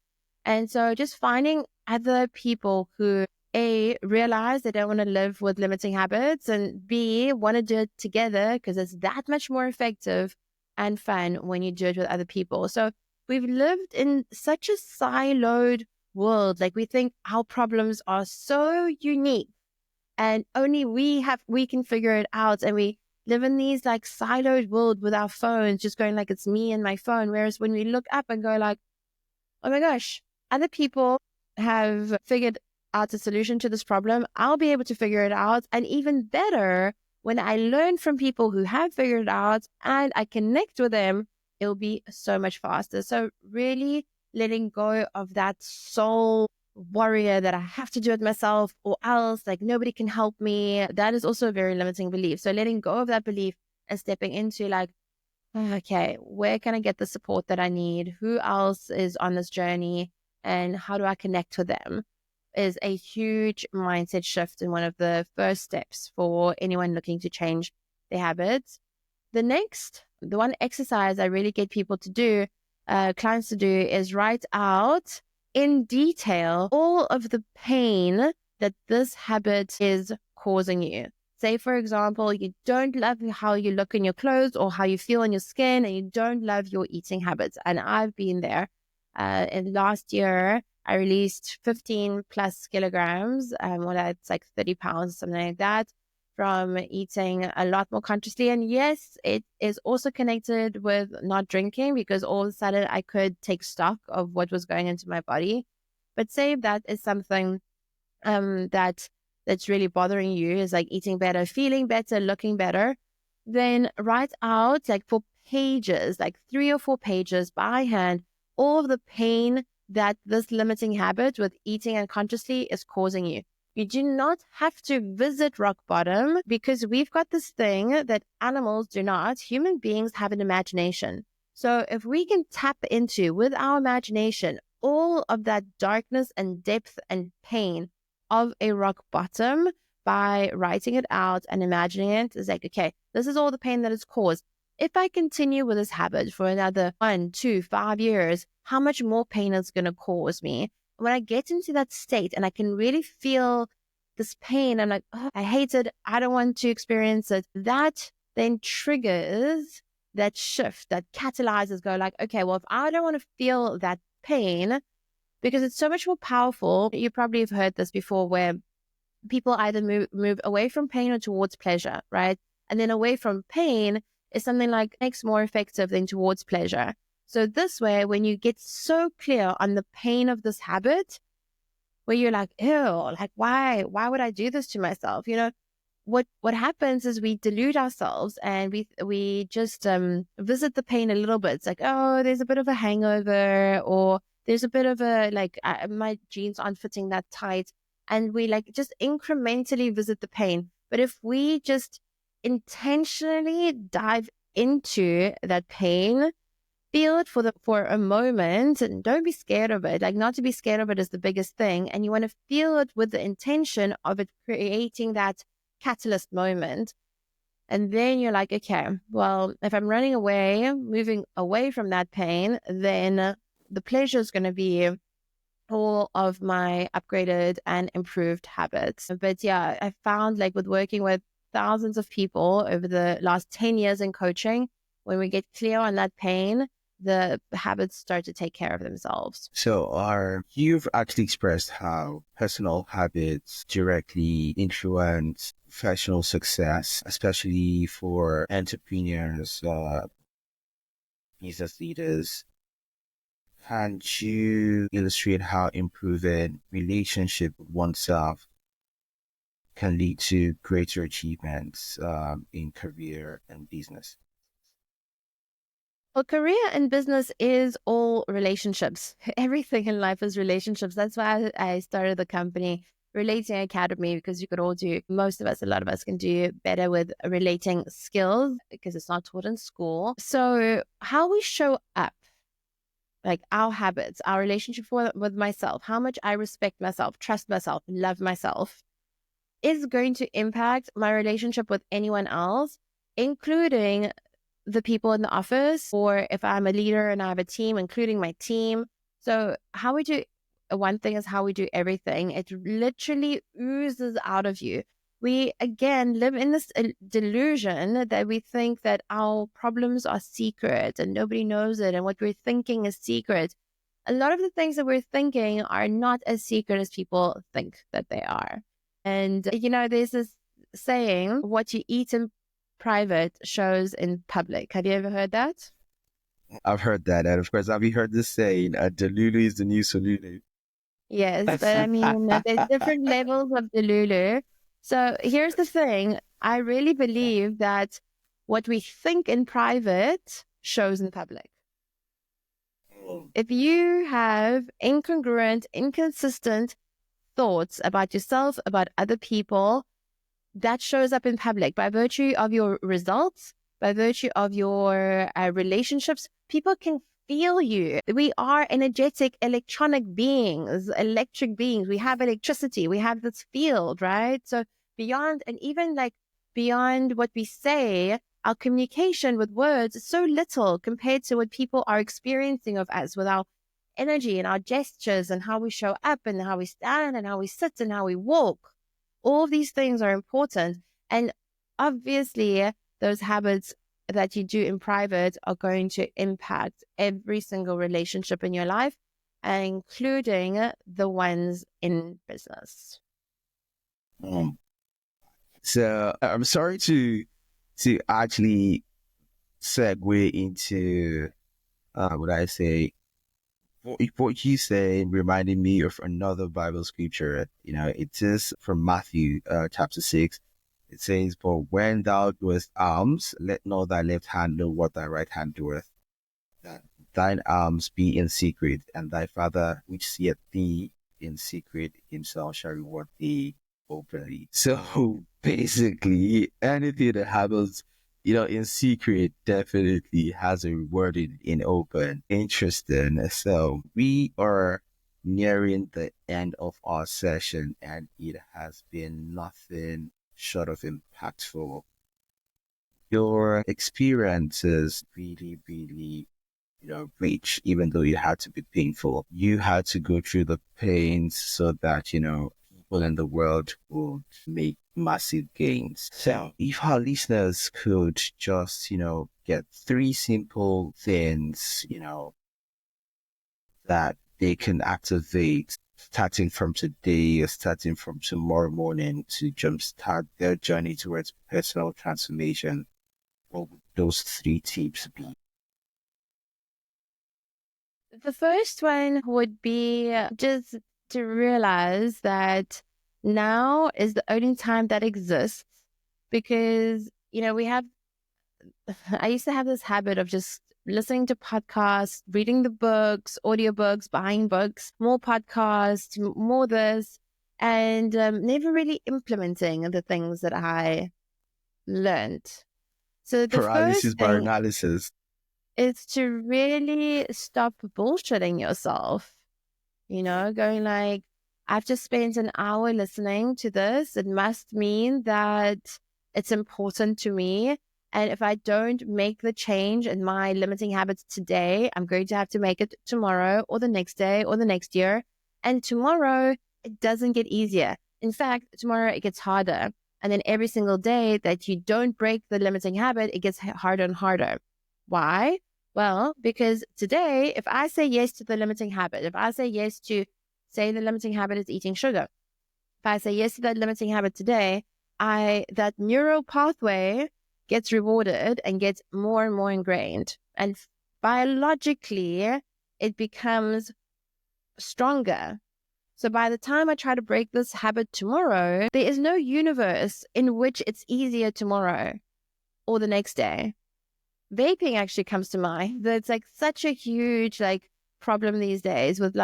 S2: And so just finding other people who, A, realize they don't want to live with limiting habits, and B, want to do it together, because it's that much more effective and fun when you do it with other people. So we've lived in such a siloed world. Like, we think our problems are so unique and only we can figure it out. And we live in these like siloed world with our phones, just going like, it's me and my phone. Whereas when we look up and go like, oh my gosh, other people have figured out a solution to this problem, I'll be able to figure it out. And even better, when I learn from people who have figured it out and I connect with them, it'll be so much faster. So really letting go of that soul warrior that I have to do it myself or else like nobody can help me. That is also a very limiting belief. So letting go of that belief and stepping into like, okay, where can I get the support that I need? Who else is on this journey? And how do I connect with them? Is a huge mindset shift and one of the first steps for anyone looking to change their habits. The one exercise I really get people to do, clients to do, is write out in detail all of the pain that this habit is causing you. Say, for example, you don't love how you look in your clothes or how you feel in your skin, and you don't love your eating habits. And I've been there. In last year, I released 15 plus kilograms, it's like 30 pounds, something like that, from eating a lot more consciously. And yes, it is also connected with not drinking, because all of a sudden I could take stock of what was going into my body. But say if that is something that's really bothering you, is like eating better, feeling better, looking better, then write out like for pages, like 3 or 4 pages by hand, all of the pain that this limiting habit with eating unconsciously is causing you. You do not have to visit rock bottom, because we've got this thing that animals do not. Human beings have an imagination. So if we can tap into, with our imagination, all of that darkness and depth and pain of a rock bottom by writing it out and imagining it, it's like, okay, this is all the pain that it's caused. If I continue with this habit for another 1, 2, 5 years, how much more pain is going to cause me? When I get into that state and I can really feel this pain, I'm like, oh, I hate it, I don't want to experience it. That then triggers that shift, that catalyzes, go like, okay, well, if I don't want to feel that pain, because it's so much more powerful. You probably have heard this before, where people either move away from pain or towards pleasure, right? And then away from pain is something like makes more effective than towards pleasure. So this way, when you get so clear on the pain of this habit, where you're like, ew, like why would I do this to myself? You know, what happens is we delude ourselves, and we just visit the pain a little bit. It's like, oh, there's a bit of a hangover, or there's a bit of a like my jeans aren't fitting that tight, and we like just incrementally visit the pain. But if we just intentionally dive into that pain, feel it for a moment, and don't be scared of it. Like, not to be scared of it is the biggest thing. And you want to feel it with the intention of it creating that catalyst moment. And then you're like, okay, well, if I'm running away, moving away from that pain, then the pleasure is going to be all of my upgraded and improved habits. But yeah, I found, like, with working with thousands of people over the last 10 years in coaching, when we get clear on that pain, the habits start to take care of themselves.
S1: So you've actually expressed how personal habits directly influence professional success, especially for entrepreneurs, business leaders. Can you illustrate how improving relationship with oneself can lead to greater achievements in career and business?
S2: Well, career and business is all relationships. Everything in life is relationships. That's why I started the company Relating Academy, because you could all do, most of us, a lot of us can do better with relating skills, because it's not taught in school. So how we show up, like our habits, our relationship with myself, how much I respect myself, trust myself, love myself, is going to impact my relationship with anyone else, including the people in the office, or if I'm a leader and I have a team, including my team. So how we do one thing is how we do everything. It literally oozes out of you. We, again, live in this delusion that we think that our problems are secret and nobody knows it, and what we're thinking is secret. A lot of the things that we're thinking are not as secret as people think that they are. And, you know, there's this saying, what you eat in private shows in public. Have you ever heard that?
S1: I've heard that. And of course, have you heard this saying, Delulu is the new Solulu?
S2: Yes, but I mean, there's different levels of Delulu. So here's the thing. I really believe that what we think in private shows in public. If you have incongruent, inconsistent thoughts about yourself, about other people, that shows up in public by virtue of your results, by virtue of your relationships. People can feel you. We are energetic, electronic beings, electric beings. We have electricity. We have this field, right? So beyond, and even like beyond what we say, our communication with words is so little compared to what people are experiencing of us, with our energy and our gestures and how we show up and how we stand and how we sit and how we walk. All of these things are important. And obviously, those habits that you do in private are going to impact every single relationship in your life, including the ones in business.
S1: So I'm sorry to actually segue into what I say. What you say reminded me of another Bible scripture. You know, it is from Matthew chapter 6. It says, "But when thou doest alms, let not thy left hand know what thy right hand doeth, that thine alms be in secret, and thy Father which seeth thee in secret himself shall reward thee openly. So basically, anything that happens, in secret definitely has a reward in open. Interesting. So we are nearing the end of our session, and it has been nothing short of impactful. Your experiences really, really, rich, even though it had to be painful. You had to go through the pains so that, people in the world would make massive gains. So if our listeners could just, get three simple things, that they can activate starting from today or starting from tomorrow morning to jumpstart their journey towards personal transformation, what would those three tips be?
S2: The first one would be just to realize that now is the only time that exists because, I used to have this habit of just listening to podcasts, reading the books, audiobooks, buying books, more podcasts, more this, and never really implementing the things that I learned. So the
S1: Paralysis
S2: first
S1: by
S2: thing
S1: analysis.
S2: is to really stop bullshitting yourself, going like, I've just spent an hour listening to this. It must mean that it's important to me. And if I don't make the change in my limiting habits today, I'm going to have to make it tomorrow or the next day or the next year. And tomorrow, it doesn't get easier. In fact, tomorrow it gets harder. And then every single day that you don't break the limiting habit, it gets harder and harder. Why? Well, because today, if I say yes to the limiting habit, if I say yes to, say the limiting habit is eating sugar, if I say yes to that limiting habit today, that neural pathway gets rewarded and gets more and more ingrained. And biologically, it becomes stronger. So by the time I try to break this habit tomorrow, there is no universe in which it's easier tomorrow or the next day. Vaping actually comes to mind. That's like such a huge problem these days with we're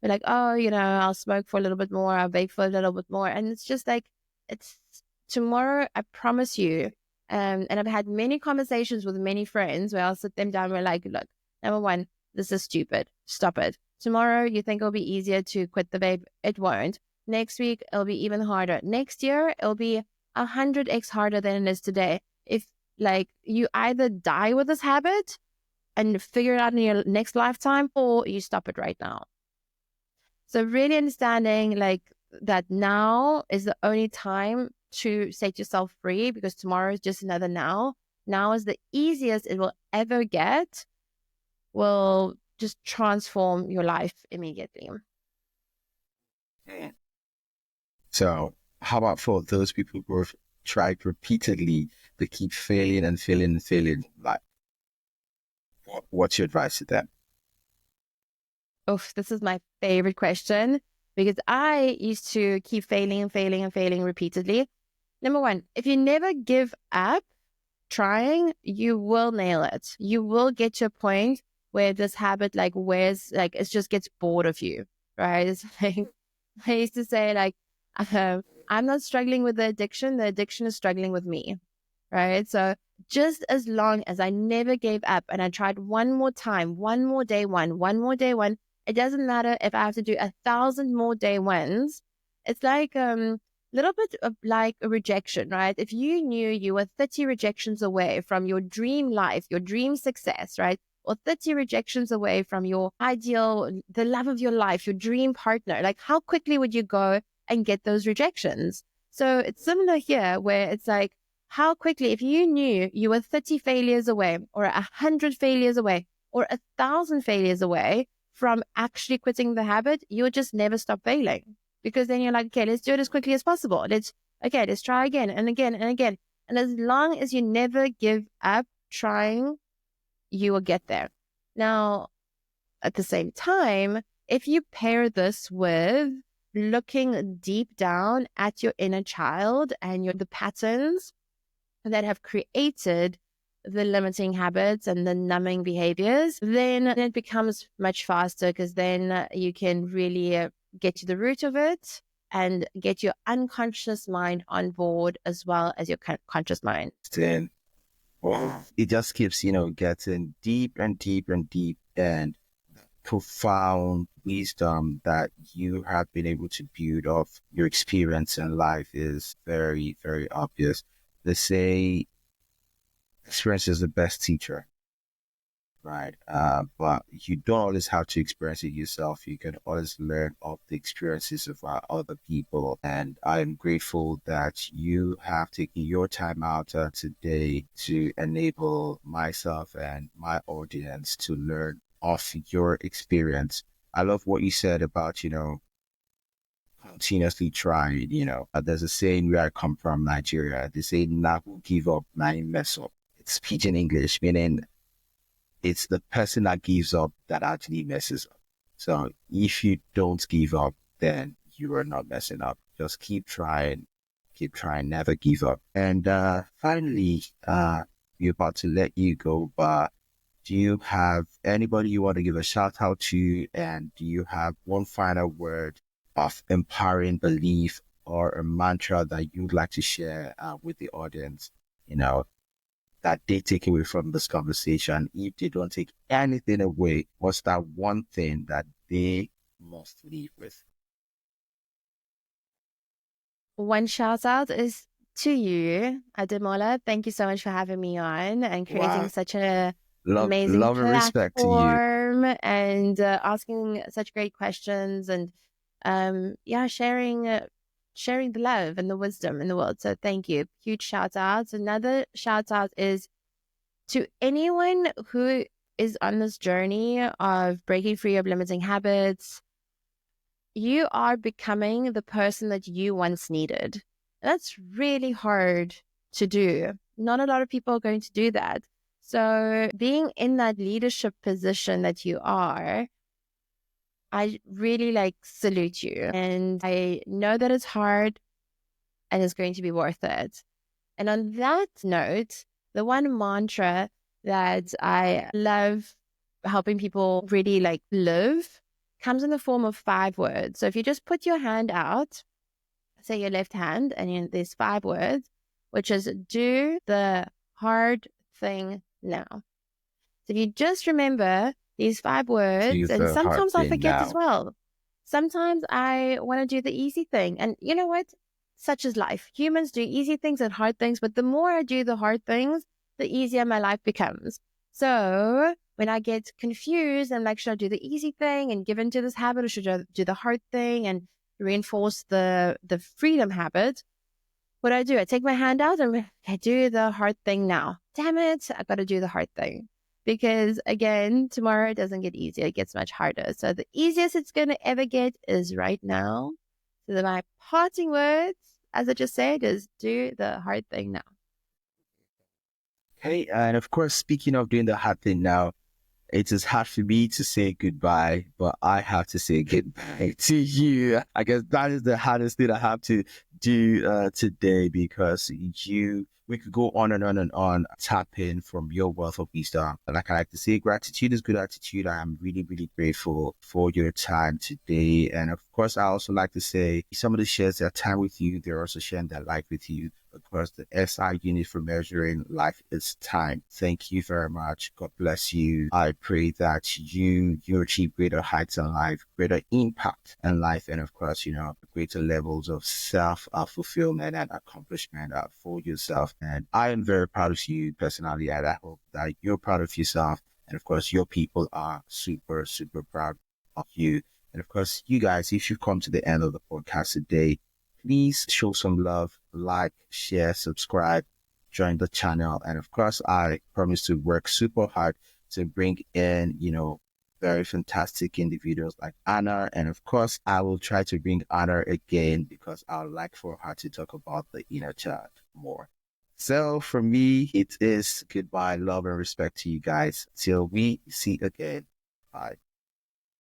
S2: like, oh, I'll smoke for a little bit more, I'll vape for a little bit more. And it's just like, it's tomorrow, I promise you. And I've had many conversations with many friends where I'll sit them down and we're like, look, number one, this is stupid. Stop it. Tomorrow, you think it'll be easier to quit the vape. It won't. Next week, it'll be even harder. Next year, it'll be 100x harder than it is today. If you either die with this habit and figure it out in your next lifetime, or you stop it right now. So really understanding that now is the only time to set yourself free because tomorrow is just another now. Now is the easiest it will ever get, will just transform your life immediately.
S1: So how about for those people who have tried repeatedly to keep failing and failing and failing? What's your advice to them?
S2: Oh, this is my favorite question because I used to keep failing and failing and failing repeatedly. Number one, if you never give up trying, you will nail it. You will get to a point where this habit wears, it just gets bored of you, right? It's like, I used to say I'm not struggling with the addiction is struggling with me, right? So just as long as I never gave up and I tried one more time, one more day one, it doesn't matter if I have to do 1,000 more day ones. It's like little bit of like a rejection, right? If you knew you were 30 rejections away from your dream life, your dream success, right? Or 30 rejections away from your ideal, the love of your life, your dream partner, how quickly would you go and get those rejections? So it's similar here where it's like, how quickly, if you knew you were 30 failures away or 100 failures away or 1,000 failures away from actually quitting the habit, you would just never stop failing. Because then you're like, okay, let's do it as quickly as possible. Let's try again and again and again. And as long as you never give up trying, you will get there. Now, at the same time, if you pair this with looking deep down at your inner child and the patterns that have created the limiting habits and the numbing behaviors, then it becomes much faster, because then you can really get to the root of it and get your unconscious mind on board as well as your conscious mind.
S1: Then it just keeps, getting deep and deep and deep, and profound wisdom that you have been able to build off your experience in life is very, very obvious. They say experience is the best teacher, right? But you don't always have to experience it yourself. You can always learn of the experiences of other people. And I'm grateful that you have taken your time out today to enable myself and my audience to learn of your experience. I love what you said about, continuously trying, there's a saying where I come from, Nigeria. They say, "Never give up, now mess up." It's pidgin English, meaning it's the person that gives up that actually messes up. So if you don't give up, then you are not messing up. Just keep trying, never give up. And finally, we're about to let you go, but do you have anybody you want to give a shout out to? And do you have one final word of empowering belief or a mantra that you'd like to share with the audience? That they take away from this conversation. If they don't take anything away, what's that one thing that they must leave with?
S2: One shout out is to you, Ademola. Thank you so much for having me on and creating
S1: Wow.
S2: such an
S1: Love,
S2: amazing
S1: love and respect to you.
S2: platform, and asking such great questions, and sharing the love and the wisdom in the world. So thank you. Huge shout out. Another shout out is to anyone who is on this journey of breaking free of limiting habits. You are becoming the person that you once needed. That's really hard to do. Not a lot of people are going to do that. So being in that leadership position that you are, I really salute you. And I know that it's hard and it's going to be worth it. And on that note, the one mantra that I love helping people really live comes in the form of 5 words. So if you just put your hand out, say your left hand, and there's 5 words, which is do the hard thing now. So if you just remember these 5 words,
S1: Do
S2: and
S1: the hard
S2: sometimes I'll
S1: thing
S2: forget as
S1: now.
S2: well. Sometimes I want to do the easy thing. And you know what? Such is life. Humans do easy things and hard things, but the more I do the hard things, the easier my life becomes. So when I get confused, I'm like, should I do the easy thing and give into this habit, or should I do the hard thing and reinforce the freedom habit? What I do, I take my hand out and I do the hard thing now. Damn it, I got to do the hard thing. Because again, tomorrow it doesn't get easier, it gets much harder. So the easiest it's going to ever get is right now. So my parting words, as I just said, is do the hard thing now.
S1: Hey, and of course, speaking of doing the hard thing now, it is hard for me to say goodbye, but I have to say goodbye to you. I guess that is the hardest thing I have to do today, because we could go on and on and on, tapping from your wealth of wisdom. Like I like to say, gratitude is good attitude. I am really, really grateful for your time today. And of course, I also like to say somebody shares their time with you, they're also sharing their life with you. Of course, the SI unit for measuring life is time. Thank you very much. God bless you. I pray that you achieve greater heights in life, greater impact in life, and of course, greater levels of self fulfillment and accomplishment for yourself. And I am very proud of you personally, and I hope that you're proud of yourself. And of course, your people are super, super proud of you. And of course, you guys, if you've come to the end of the podcast today, please show some love, like, share, subscribe, join the channel. And of course, I promise to work super hard to bring in, very fantastic individuals like Anna. And of course, I will try to bring Anna again, because I would like for her to talk about the inner child more. So for me, it is goodbye, love and respect to you guys. Till we see again. Bye.